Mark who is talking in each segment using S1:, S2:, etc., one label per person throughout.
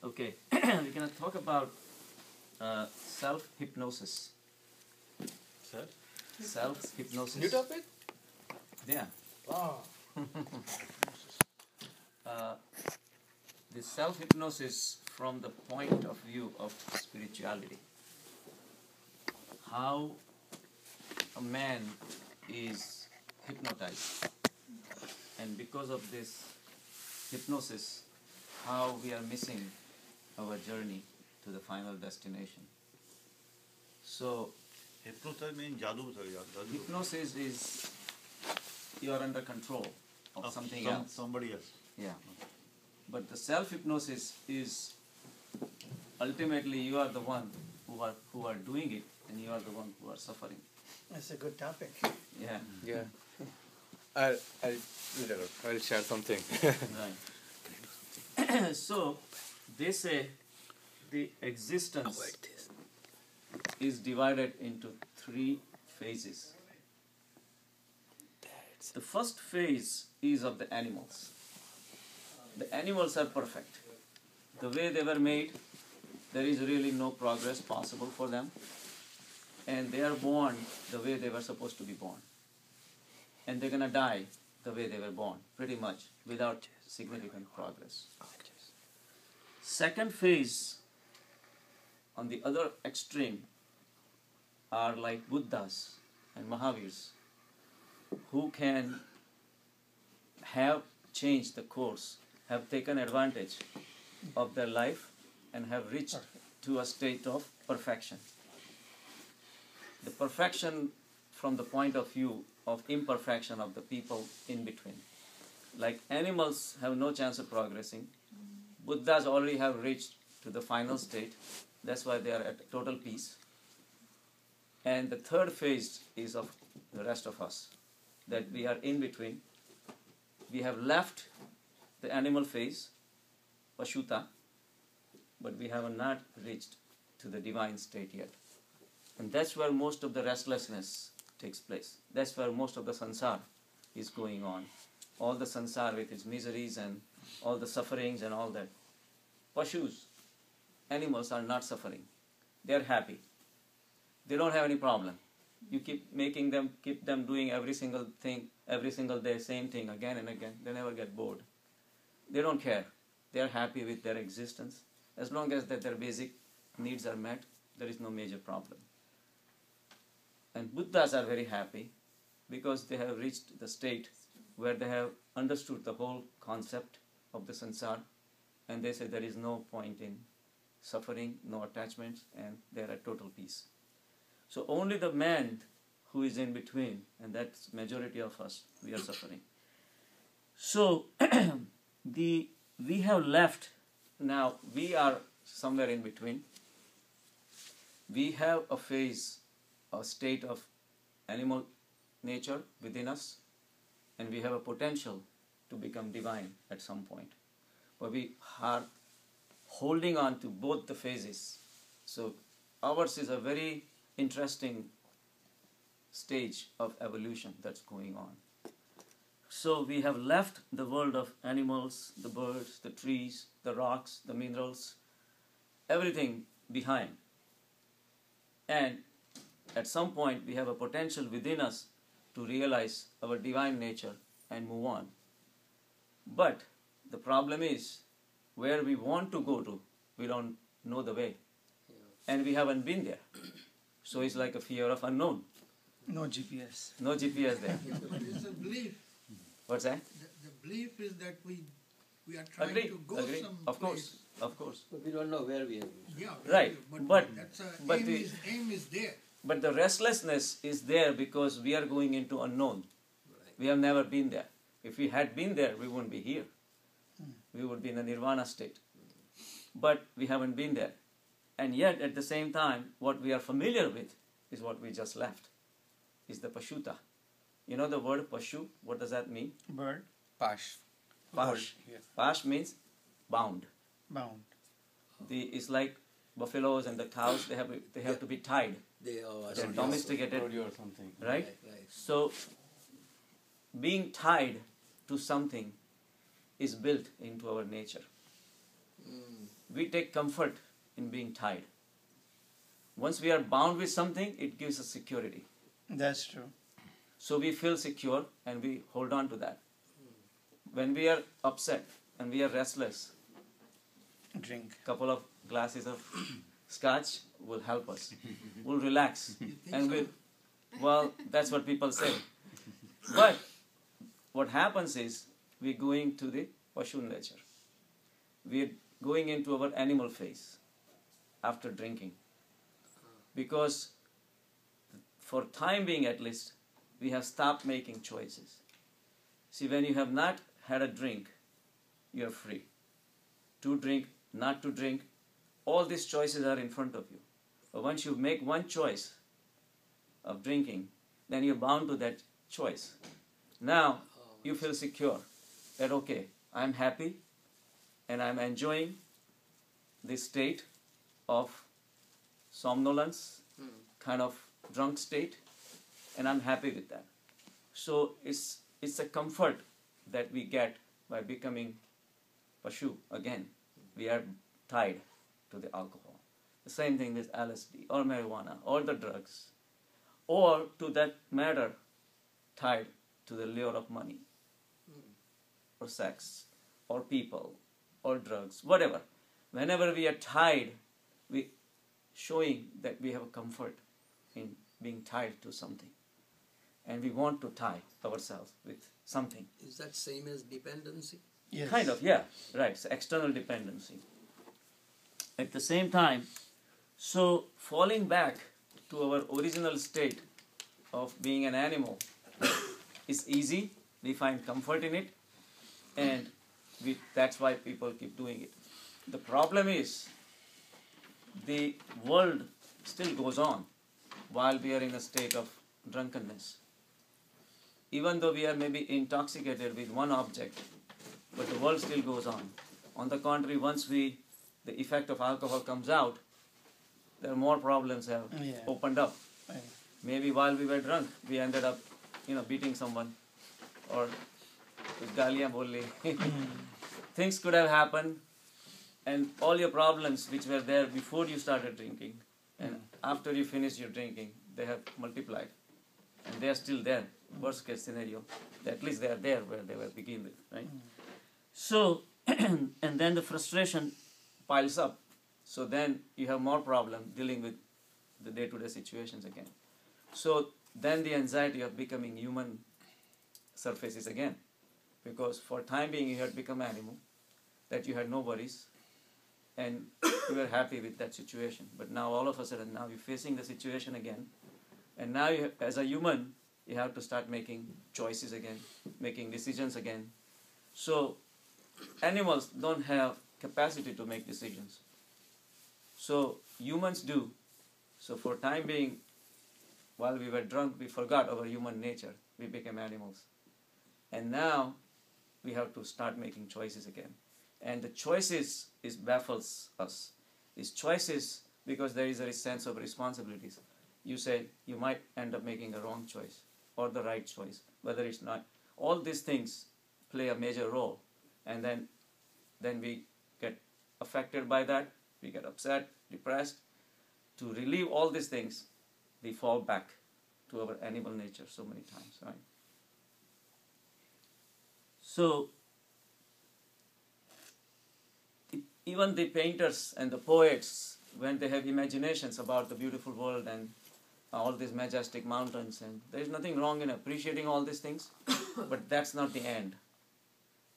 S1: Okay, we're going to talk about self-hypnosis. Self-hypnosis.
S2: New topic?
S1: Yeah.
S2: Wow.
S1: The self-hypnosis from the point of view of spirituality. How a man is hypnotized. And because of this hypnosis, how we are missing our journey to the final destination. So,
S3: hypnosis means jadoo.
S1: Hypnosis is you are under control of something else.
S3: Somebody else.
S1: Yeah. But the self-hypnosis is ultimately you are the one who are doing it, and you are the one who are suffering.
S2: That's a good topic.
S1: Yeah.
S4: Yeah. I'll share something.
S1: Right. So, they say the existence is divided into 3 phases. The first phase is of the animals. The animals are perfect. The way they were made, there is really no progress possible for them. And they are born the way they were supposed to be born. And they're going to die the way they were born, pretty much, without significant progress. Second phase, on the other extreme, are like Buddhas and Mahavirs, who can have changed the course, have taken advantage of their life, and have reached to a state of perfection. The perfection from the point of view of imperfection of the people in between. Like animals have no chance of progressing, Buddhas already have reached to the final state. That's why they are at total peace. And the third phase is of the rest of us, that we are in between. We have left the animal phase, Pashuta, but we have not reached to the divine state yet. And that's where most of the restlessness takes place. That's where most of the sansar is going on. All the sansar with its miseries and all the sufferings and all that. Pashus, animals are not suffering. They are happy. They don't have any problem. You keep them doing every single thing, every single day, same thing again and again. They never get bored. They don't care. They are happy with their existence. As long as that their basic needs are met, there is no major problem. And Buddhas are very happy because they have reached the state where they have understood the whole concept of the sansar, and they say there is no point in suffering, no attachments, and they are at total peace. So only the man who is in between, and that's majority of us, we are suffering. So we have left, now we are somewhere in between. We have a phase, a state of animal nature within us, and we have a potential to become divine at some point. But we are holding on to both the phases. So ours is a very interesting stage of evolution that's going on. So we have left the world of animals, the birds, the trees, the rocks, the minerals, everything behind. And at some point we have a potential within us to realize our divine nature and move on. But the problem is, where we want to go to, we don't know the way. And we haven't been there. So it's like a fear of unknown.
S2: No GPS.
S1: No GPS there.
S5: It's a belief.
S1: What's that?
S5: The belief is that we are trying
S1: Agree.
S5: to go
S1: Agree.
S5: some
S1: Of course.
S5: place.
S1: Of course.
S6: But we don't know where we are.
S5: Yeah,
S1: Right. But
S5: that's aim is there.
S1: But the restlessness is there because we are going into unknown.
S6: Right.
S1: We have never been there. If we had been there, we wouldn't be here. We would be in a nirvana state. But we haven't been there. And yet, at the same time, what we are familiar with is what we just left, is the Pashuta. You know the word Pashu? What does that mean?
S2: Bird.
S4: Pash.
S1: Pash.
S4: Yeah.
S1: Pash means bound.
S2: Bound.
S1: It's like buffaloes and the cows, they have to be tied. They're domesticated,
S4: Rodeo or something.
S1: right?
S6: Right.
S1: So, being tied to something is built into our nature. we take comfort in being tied. Once we are bound with something, it gives us security.
S2: That's true.
S1: So we feel secure and we hold on to that. When we are upset and we are restless,
S2: Drink.
S1: couple of glasses of scotch will help us. We'll relax. And well, that's what people say. But what happens is we're going to the pashu nature. We're going into our animal phase after drinking. Because for time being at least, we have stopped making choices. See, when you have not had a drink, you are free. To drink, not to drink, all these choices are in front of you. But once you make one choice of drinking, then you're bound to that choice. Now, you feel secure that, okay, I'm happy and I'm enjoying this state of somnolence, kind of drunk state, and I'm happy with that. So it's a comfort that we get by becoming pashu again. We are tied to the alcohol. The same thing with LSD or marijuana or the drugs, or to that matter tied to the lure of money or sex or people or drugs, whatever. Whenever we are tied, we showing that we have a comfort in being tied to something. And we want to tie ourselves with something.
S6: Is that same as dependency?
S2: Yes.
S1: Kind of, yeah. Right, so external dependency. At the same time, so falling back to our original state of being an animal is easy. We find comfort in it. And that's why people keep doing it. The problem is, the world still goes on while we are in a state of drunkenness. Even though we are maybe intoxicated with one object, but the world still goes on. On the contrary, once the effect of alcohol comes out, there are more problems have opened up.
S2: Right.
S1: Maybe while we were drunk, we ended up, beating someone, or galiyan bolli. Things could have happened, and all your problems which were there before you started drinking, and after you finish your drinking, they have multiplied, and they are still there. Worst case scenario, at least they are there where they were begin with, right? So, and then the frustration piles up. So then you have more problem dealing with the day-to-day situations again. So then the anxiety of becoming human surfaces again, because for time being you had become animal, that you had no worries, and you were happy with that situation. But now all of a sudden, now you're facing the situation again, and now you, as a human, you have to start making choices again, making decisions again. So animals don't have capacity to make decisions. So humans do. So for time being, while we were drunk, we forgot our human nature. We became animals. And now we have to start making choices again. And the choices baffles us. These choices, because there is a sense of responsibilities. You say you might end up making a wrong choice or the right choice, whether it's not. All these things play a major role. And then we get affected by that. We get upset, depressed. To relieve all these things, we fall back to our animal nature so many times, right? So, even the painters and the poets, when they have imaginations about the beautiful world and all these majestic mountains, and there is nothing wrong in appreciating all these things, but that's not the end.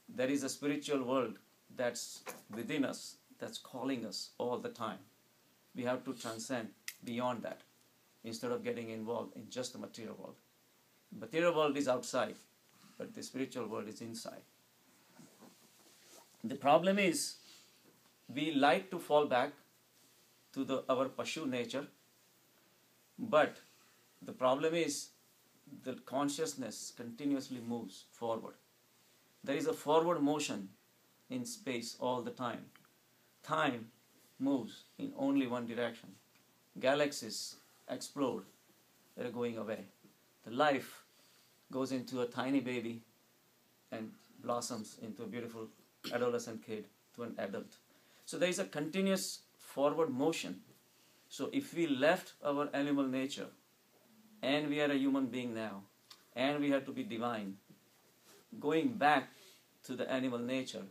S1: There is a spiritual world that's within us, that's calling us all the time. We have to transcend beyond that instead of getting involved in just the material world. The material world is outside, but the spiritual world is inside. The problem is, we like to fall back to our pashu nature, but the problem is the consciousness continuously moves forward. There is a forward motion in space all the time. Time moves in only one direction. Galaxies explode, they're going away. The life goes into a tiny baby and blossoms into a beautiful adolescent kid to an adult. So there is a continuous forward motion. So if we left our animal nature and we are a human being now and we have to be divine, going back to the animal nature,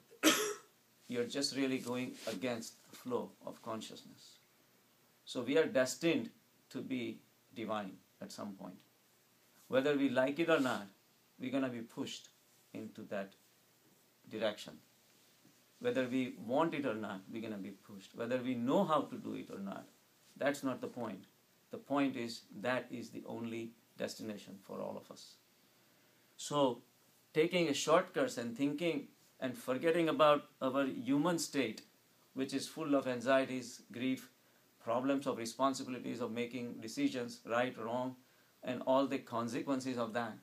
S1: you're just really going against the flow of consciousness. So we are destined to be divine at some point. Whether we like it or not, we're going to be pushed into that direction. Whether we want it or not, we're going to be pushed. Whether we know how to do it or not, that's not the point. The point is that is the only destination for all of us. So, taking a shortcut and thinking and forgetting about our human state, which is full of anxieties, grief, problems of responsibilities of making decisions, right, wrong, and all the consequences of that.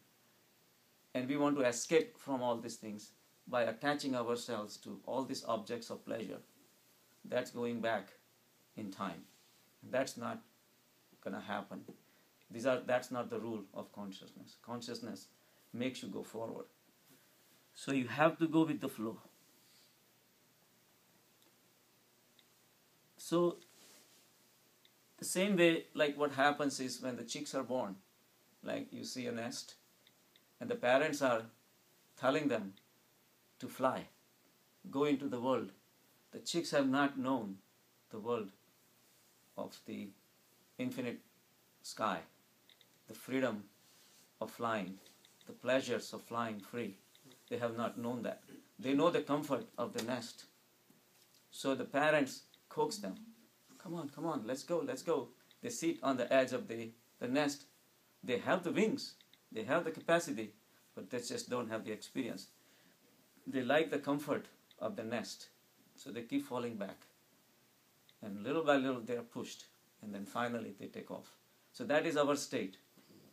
S1: And we want to escape from all these things by attaching ourselves to all these objects of pleasure. That's going back in time. That's not going to happen. That's not the rule of consciousness. Consciousness makes you go forward. So you have to go with the flow. So the same way, like what happens is when the chicks are born, like you see a nest, and the parents are telling them to fly, go into the world. The chicks have not known the world of the infinite sky, the freedom of flying, the pleasures of flying free. They have not known that. They know the comfort of the nest. So the parents coax them. Come on, let's go. They sit on the edge of the nest. They have the wings, they have the capacity, but they just don't have the experience. They like the comfort of the nest, so they keep falling back. And little by little they are pushed, and then finally they take off. So that is our state.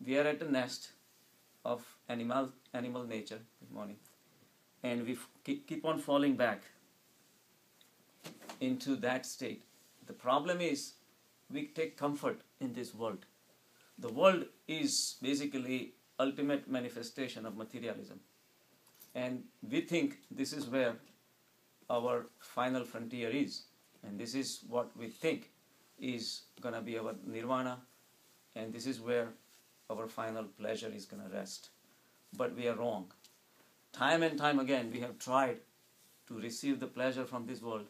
S1: We are at the nest of animal nature, good morning, and we keep on falling back into that state. The problem is we take comfort in this world. The world is basically ultimate manifestation of materialism. And we think this is where our final frontier is. And this is what we think is going to be our nirvana. And this is where our final pleasure is going to rest. But we are wrong. Time and time again we have tried to receive the pleasure from this world.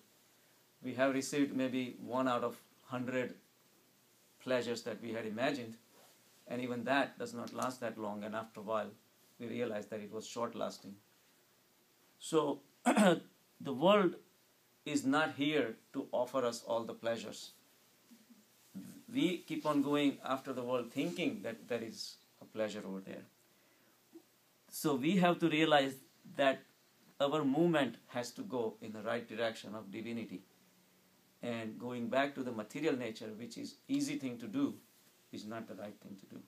S1: We have received maybe 1 out of 100 pleasures that we had imagined. And even that does not last that long. And after a while we realize that it was short lasting. So the world is not here to offer us all the pleasures. We keep on going after the world thinking that there is a pleasure over there. So we have to realize that our movement has to go in the right direction of divinity. And going back to the material nature, which is easy thing to do, is not the right thing to do.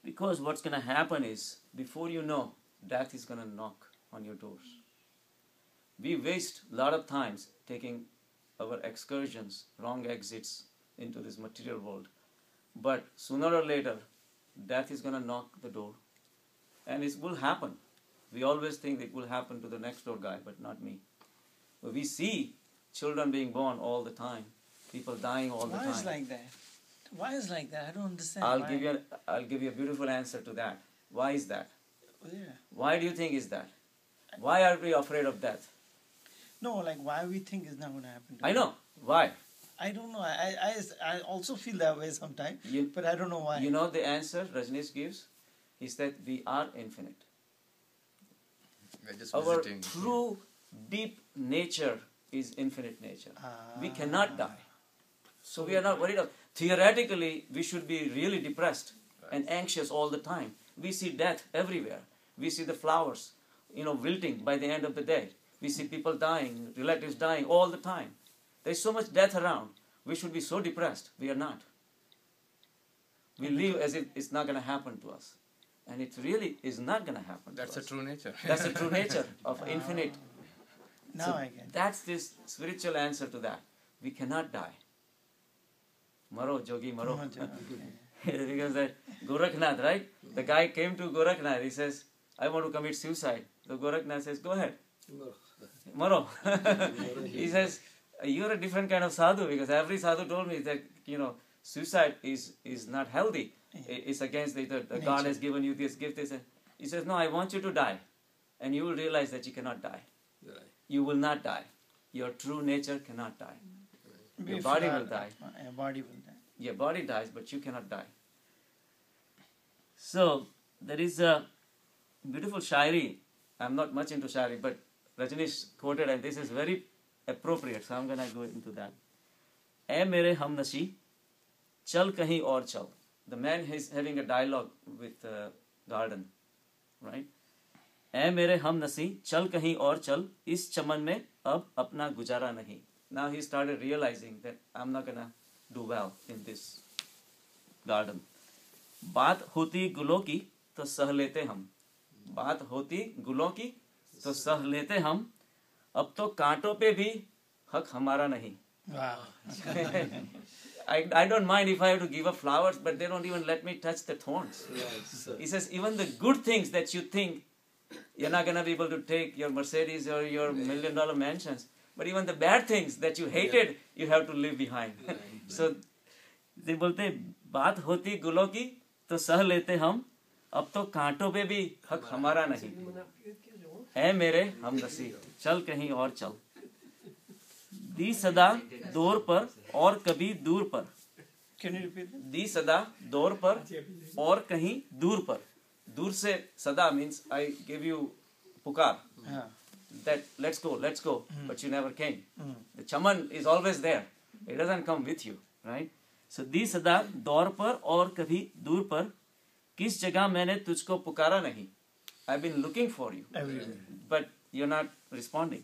S1: Because what's going to happen is, before you know, death is going to knock on your doors. We waste a lot of times taking our excursions, wrong exits into this material world. But sooner or later, death is going to knock the door. And it will happen. We always think it will happen to the next door guy, but not me. But we see children being born all the time, people dying all the time.
S2: Why is like that? Why is like that? I don't understand.
S1: I'll give you a beautiful answer to that. Why is that?
S2: Yeah.
S1: Why do you think is that? Why are we afraid of death?
S2: No, like why we think is not going to happen to
S1: I
S2: us.
S1: know. Why?
S2: I don't know. I also feel that way sometimes, but I don't know why.
S1: You know the answer Rajneesh gives? Is that we are infinite.
S4: We're just
S1: Our
S4: visiting.
S1: true deep nature is infinite nature. We cannot die. So we are not worried of. Theoretically, we should be really depressed and anxious all the time. We see death everywhere. We see the flowers, wilting by the end of the day. We see people dying, relatives dying all the time. There's so much death around. We should be so depressed. We are not. We live as if it's not going to happen to us. And it really is not going to happen
S4: That's
S1: to
S4: the
S1: us.
S4: true nature.
S1: That's the true nature of infinite.
S2: Now
S1: So
S2: I get it.
S1: that's this spiritual answer to that. We cannot die. Maro, Jogi, Maro. Because that Gorakhnath, right? The guy came to Gorakhnath. He says, I want to commit suicide. So Gorakhnath says, go ahead. Maro. He says, you're a different kind of sadhu, because every sadhu told me that, suicide is not healthy. It's against the God has given you this gift. He says, no, I want you to die. And you will realize that you cannot die.
S6: Right.
S1: You will not die. Your true nature cannot die. Your
S2: If
S1: body
S2: you are-
S1: will die.
S2: Your body will die.
S1: Your body dies, but you cannot die. So, there is a beautiful shairi. I'm not much into shairi, but Rajneesh quoted, and this is very appropriate, so I'm going to go into that. "Ae mere hamnashi, chal kahin aur chal." The man is having a dialogue with the garden, right? "Ae mere hamnasi, chal kahin aur chal, is chaman mein ab apna guzara nahi." Now he started realizing that I'm not going to do well in this garden. "बात होती गुलों की तो सह लेते हम." बात होती गुलों की तो सह लेते हम, अब तो कांटों पे भी हक हमारा नहीं.
S2: Wow.
S1: I don't mind if I have to give up flowers, but they don't even let me touch the thorns. He says, even the good things that you think you're not going to be able to take, your Mercedes or your $1 million mansions, but even the bad things that you hated, you have to leave behind. So, they बोलते बात होती गुलों की तो सह लेते हम, अब तो कांटों पे भी हक हमारा नहीं. ऐ मेरे हमनसीब, चल कहीं और चल. दी सदा दौर पर और कभी दूर पर.
S2: Can you repeat that?
S1: दी सदा दौर पर और कहीं दूर पर. दूर से सदा means I give you पुकार.
S2: Yeah.
S1: That let's go, but you never came. The chaman is always there. It doesn't come with you, right? So दी सदा दौर पर और कभी दूर पर, किस जगह मैंने तुझको पुकारा नहीं. I've been looking for you,
S2: Everywhere.
S1: but you're not responding.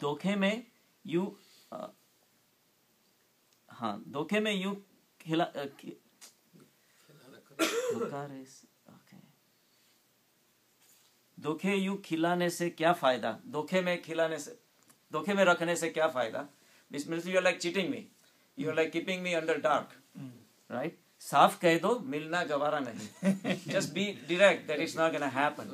S1: धोखे में यूं धोखे में यूं खिला धोखे यूं खिलाने से क्या फायदा. धोखे में रखने से क्या फायदा. This means you're like cheating me. You're like keeping me under dark. Right? साफ कह दो मिलना गवारा नहीं. Just be direct that it's not going to happen.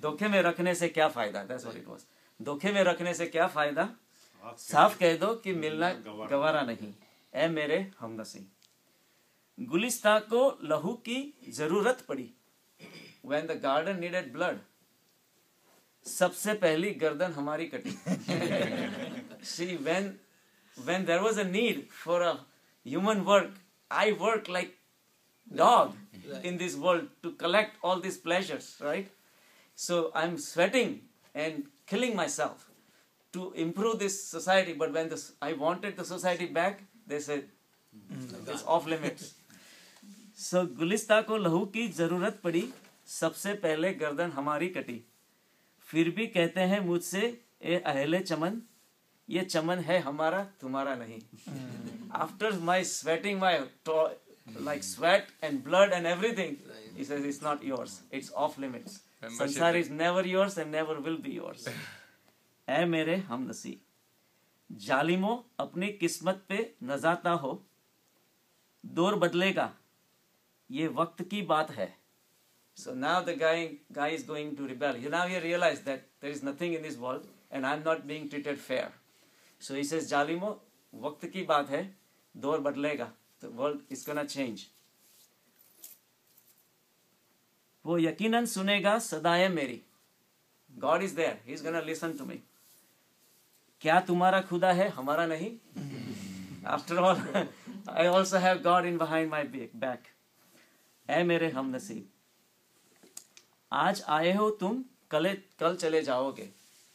S1: धोखे में रखने से क्या फायदा. That's what it was. धोखे में रखने से क्या फायदा. साफ कह दो कि मिलना गवारा नहीं. ऐ मेरे हमनसी. गुलिस्ता को लहू की जरूरत पड़ी. When the garden needed blood, सबसे पहली गर्दन हमारी कटी. See, when there was a need for a human work, I work like dog in this world to collect all these pleasures, right? So I'm sweating and killing myself to improve this society. But when I wanted the society back, they said it's off limits. So गुलिस्ता को लहू की जरूरत पड़ी, सबसे पहले गर्दन हमारी कटी. फिर भी कहते हैं मुझसे ए अहले चमन, ये चमन है हमारा तुम्हारा नहीं. After my sweating, like sweat and blood and everything, he says it's not yours, it's off limits. Sansar is never yours and never will be yours. ऐ मेरे हमनसी, जालिमो अपनी किस्मत पे नजाता हो, दौर बदलेगा, ये वक्त की बात है. So now the guy is going to rebel. Now he realized that there is nothing in this world and I'm not being treated fair. So he says, जालिमो, वक्त की बात है, दौर बदलेगा. The world is gonna change. वो यकीनन सुनेगा सदाएं मेरी. God is there. He's gonna listen to me. क्या तुम्हारा खुदा है हमारा नहीं. After all, I also have God in behind my back. ऐ मेरे हमनसीब, आज आए हो तुम, कल चले जाओगे.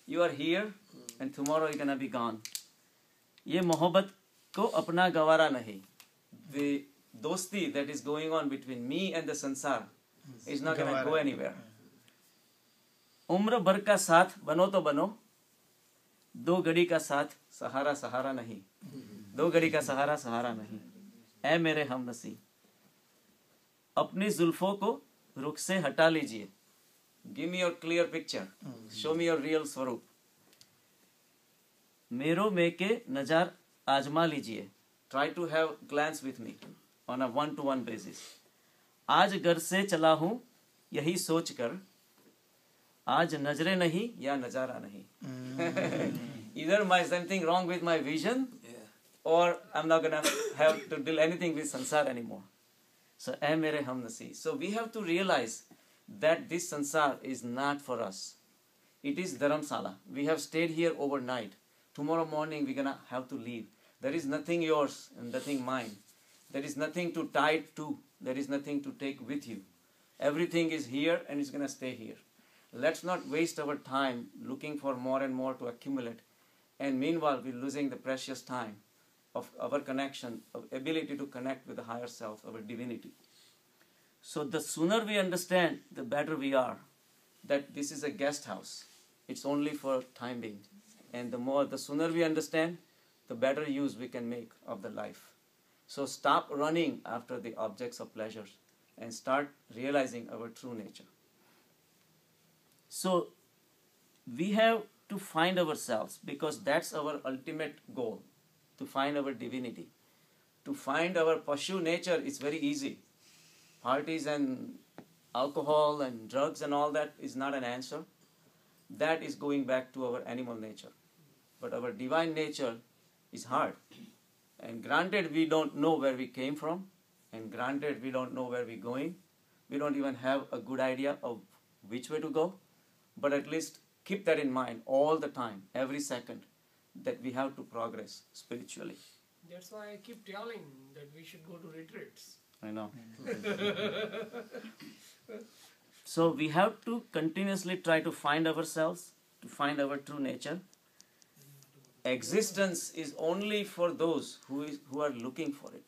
S1: You are here and tomorrow you're gonna be gone. ये मोहब्बत को अपना गवारा नहीं. The dosti that is going on between me and the sansar is not gonna go anywhere. उम्र भर का साथ बनो तो बनो, दो घड़ी का साथ सहारा नहीं. दो घड़ी का सहारा नहीं. ऐ मेरे हमनसी, अपनी जुल्फों को रुख से हटा लीजिए. Give me your clear picture. Show me your real स्वरूप. मेरो में के नजार आजमा लीजिए. Try to have glance with me on a one-to-one basis. आज घर से चला हूँ यही सोच कर, आज नजरे नहीं या नजारा नहीं. Either my something wrong with my vision, or I'm not gonna have to deal anything with sansar anymore. So, eh mere hum nasi. So we have to realize that this sansar is not for us. It is dharamsala. We have stayed here overnight. Tomorrow morning we're gonna have to leave. There is nothing yours and nothing mine. There is nothing to tie to. There is nothing to take with you. Everything is here and it's gonna stay here. Let's not waste our time looking for more and more to accumulate. And meanwhile, we're losing the precious time of our connection, of ability to connect with the higher self, our divinity. So the sooner we understand, the better we are. That this is a guest house. It's only for time being. And the sooner we understand, the better use we can make of the life. So stop running after the objects of pleasures and start realizing our true nature. So we have to find ourselves, because that's our ultimate goal, to find our divinity. To find our Pashu nature is very easy. Parties and alcohol and drugs and all that is not an answer. That is going back to our animal nature. But our divine nature is hard. And granted we don't know where we came from, and granted we don't know where we're going, we don't even have a good idea of which way to go, but at least keep that in mind all the time, every second, that we have to progress spiritually.
S7: That's why I keep telling that we should go to retreats.
S1: I know. So we have to continuously try to find ourselves, to find our true nature. Existence is only for those who are looking for it.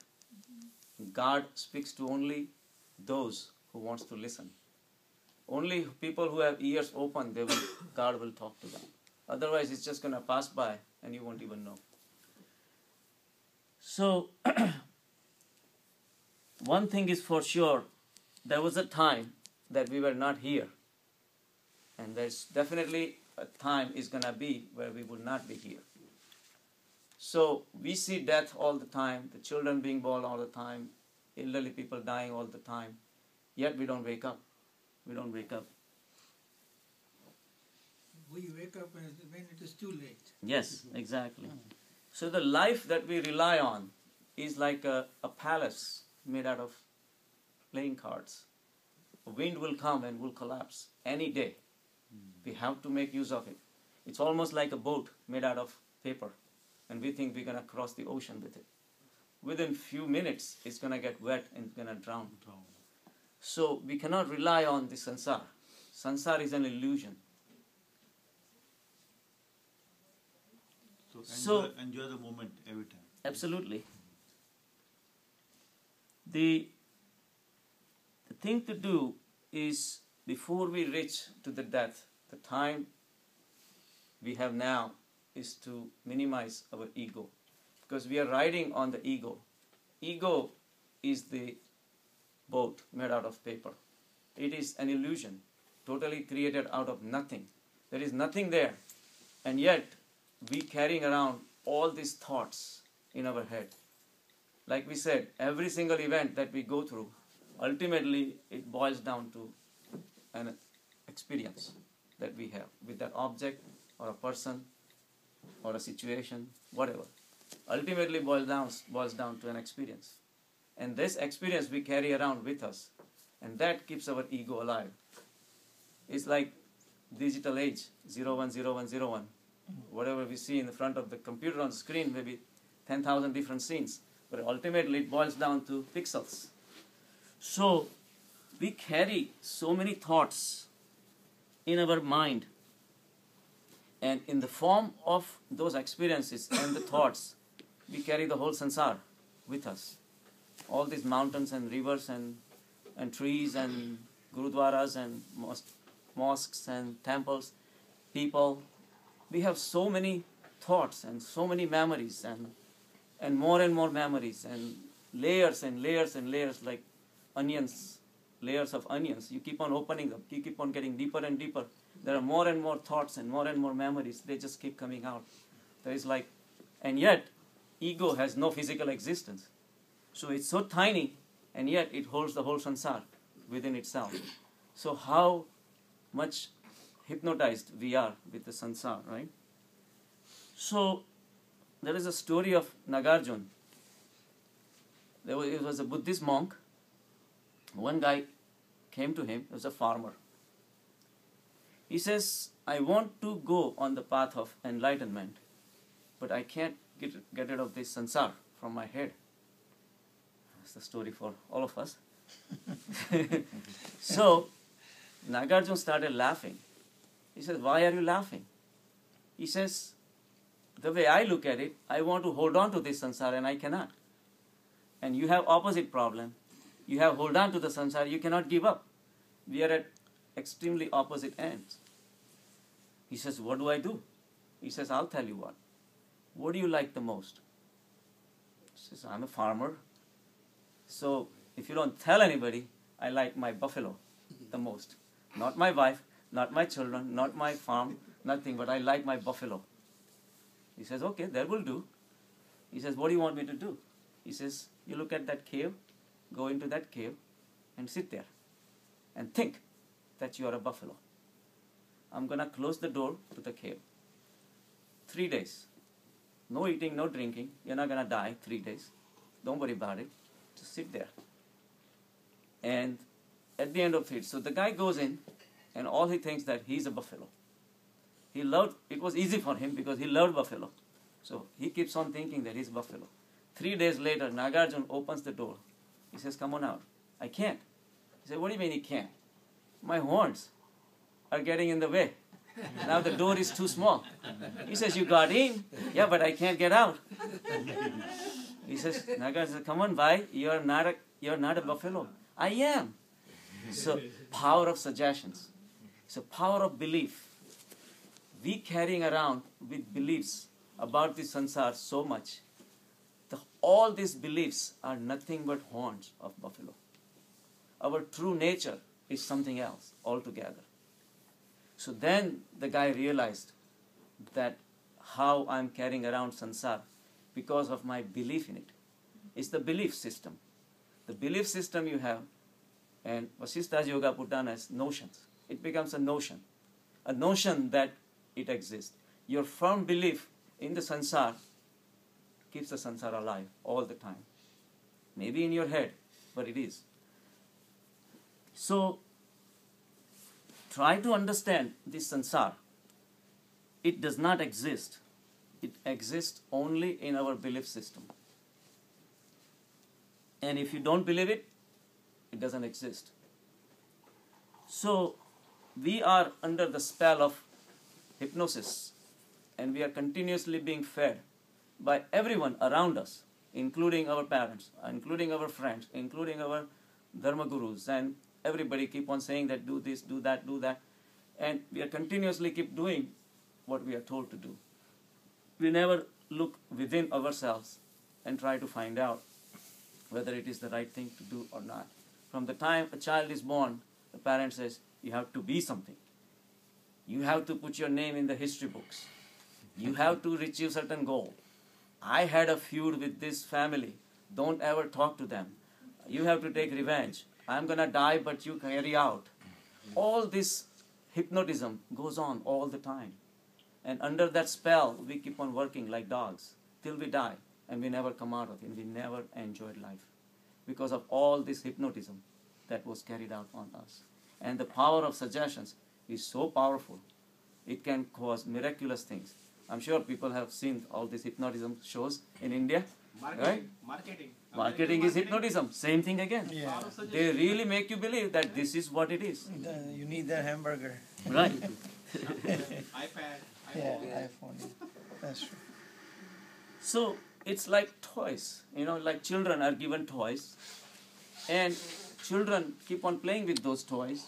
S1: God speaks to only those who wants to listen. Only people who have ears open, God will talk to them. Otherwise, it's just going to pass by and you won't even know. So, one thing is for sure, there was a time that we were not here. And there's definitely a time is going to be where we will not be here. So, we see death all the time, the children being born all the time, elderly people dying all the time, yet we don't wake up. We don't wake up.
S5: We wake up when it is too late.
S1: Yes, exactly. So the life that we rely on is like a palace made out of playing cards. A wind will come and will collapse any day. We have to make use of it. It's almost like a boat made out of paper, and we think we're going to cross the ocean with it. Within few minutes, it's going to get wet and it's going to drown. So we cannot rely on the sansar. Sansar is an illusion.
S3: So enjoy the moment every time.
S1: Absolutely. The thing to do is, before we reach to the death, the time we have now is to minimize our ego. Because we are riding on the ego. Ego is the boat made out of paper. It is an illusion, totally created out of nothing. There is nothing there. And yet, we carrying around all these thoughts in our head. Like we said, every single event that we go through, ultimately it boils down to an experience that we have with that object or a person or a situation, whatever. Ultimately boils down to an experience. And this experience we carry around with us, and that keeps our ego alive. It's like digital age, 010101. Whatever we see in the front of the computer on the screen, maybe 10,000 different scenes, but ultimately it boils down to pixels. So we carry so many thoughts in our mind, and in the form of those experiences and the thoughts, we carry the whole sansar with us. All these mountains and rivers and trees and gurudwaras and mosques and temples, people. We have so many thoughts and so many memories and more memories and layers and layers and layers, like onions, layers of onions. You keep on opening them, you keep on getting deeper and deeper. There are more and more thoughts and more memories. They just keep coming out. There is and yet, ego has no physical existence. So it's so tiny, and yet it holds the whole sansar within itself. So how much hypnotized we are with the sansar, right? So there is a story of Nagarjuna. It was a Buddhist monk. One guy came to him, he was a farmer. He says, I want to go on the path of enlightenment, but I can't get rid of this sansar from my head. That's the story for all of us. So Nagarjuna started laughing. He says, why are you laughing? He says, the way I look at it, I want to hold on to this sansar and I cannot. And you have opposite problem. You have hold on to the sansar, you cannot give up. We are at extremely opposite ends. He says, what do I do? He says, I'll tell you what. What do you like the most? He says, I'm a farmer. So if you don't tell anybody, I like my buffalo the most. Not my wife, not my children, not my farm, nothing, but I like my buffalo. He says, okay, that will do. He says, what do you want me to do? He says, you look at that cave, go into that cave and sit there and think that you are a buffalo. I'm going to close the door to the cave. 3 days. No eating, no drinking. You're not going to die 3 days. Don't worry about it. Just sit there. And at the end of it, so the guy goes in and all he thinks that he's a buffalo. He loved, it was easy for him because he loved buffalo. So he keeps on thinking that he's buffalo. 3 days later, Nagarjuna opens the door. He says, come on out. I can't. He said, what do you mean you can't? My horns are getting in the way. Now the door is too small. He says, you got in? Yeah, but I can't get out. He says, Nagarjuna says, come on, bhai, you're not a buffalo. I am. So, power of suggestions. So, power of belief. We carrying around with beliefs about the sansar so much. All these beliefs are nothing but horns of buffalo. Our true nature is something else altogether. So then the guy realized that how I'm carrying around sansar because of my belief in it. It's the belief system. The belief system you have, and Vasishtha's Yoga put down as notions. It becomes a notion that it exists. Your firm belief in the sansar keeps the sansar alive all the time. Maybe in your head, but it is. So, try to understand this sansar. It does not exist. It exists only in our belief system. And if you don't believe it, it doesn't exist. So, we are under the spell of hypnosis, and we are continuously being fed by everyone around us, including our parents, including our friends, including our dharma gurus, and everybody keep on saying that do this, do that, and we are continuously keep doing what we are told to do. We never look within ourselves and try to find out whether it is the right thing to do or not. From the time a child is born, the parent says, you have to be something. You have to put your name in the history books. You have to achieve certain goal. I had a feud with this family. Don't ever talk to them. You have to take revenge. I'm going to die, but you carry out. All this hypnotism goes on all the time. And under that spell, we keep on working like dogs till we die. And we never come out of it. We never enjoyed life. Because of all this hypnotism that was carried out on us. And the power of suggestions is so powerful. It can cause miraculous things. I'm sure people have seen all these hypnotism shows in India. Right? Marketing is hypnotism. Same thing again.
S2: Yeah.
S1: They really make you believe that this is what it is.
S2: You need that hamburger.
S1: Right.
S3: iPad,
S2: Yeah,
S3: iPhone.
S2: iPhone. That's true.
S1: So it's like toys. Like children are given toys. And children keep on playing with those toys.